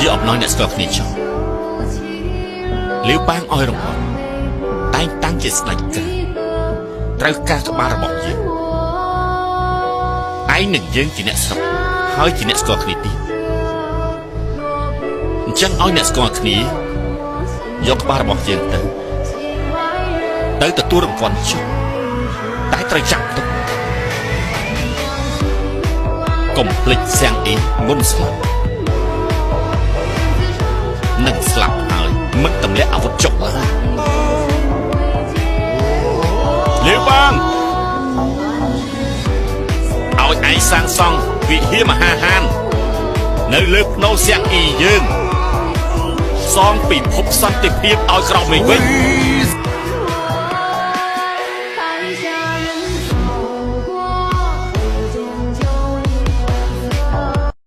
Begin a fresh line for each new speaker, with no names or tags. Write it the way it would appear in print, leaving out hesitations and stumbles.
ជាអំណោយអ្នកស្គាល់គ្នាចុះលាវប៉ាងឲ្យរង្វាន់តែងតាំងជាស្ដេចការត្រូវការក្បាលរបស់យើងឯងនឹងយើងជាអ្នកស្រុកហើយជាអ្នកស្គាល់គ្នាទៀតអញ្ចឹងឲ្យអ្នកស្គាល់គ្នាយកក្បាលរបស់យើងទៅទទួលរង្វាន់ចុះតែត្រូវចាប់ទុកកុំភ្លេចសាំងអ៊ីមុនស្លាប់នឹងស្លាប់ហើយមិនទម្លាក់អាវុធចុកឡើយលាវបាងឲ្យឯងសាងសង់វិហារមហាហាននៅលើភ្នូសាំងអ៊ីយើងសងពិភពសន្តិភាពឲ្យក្រោមវិញ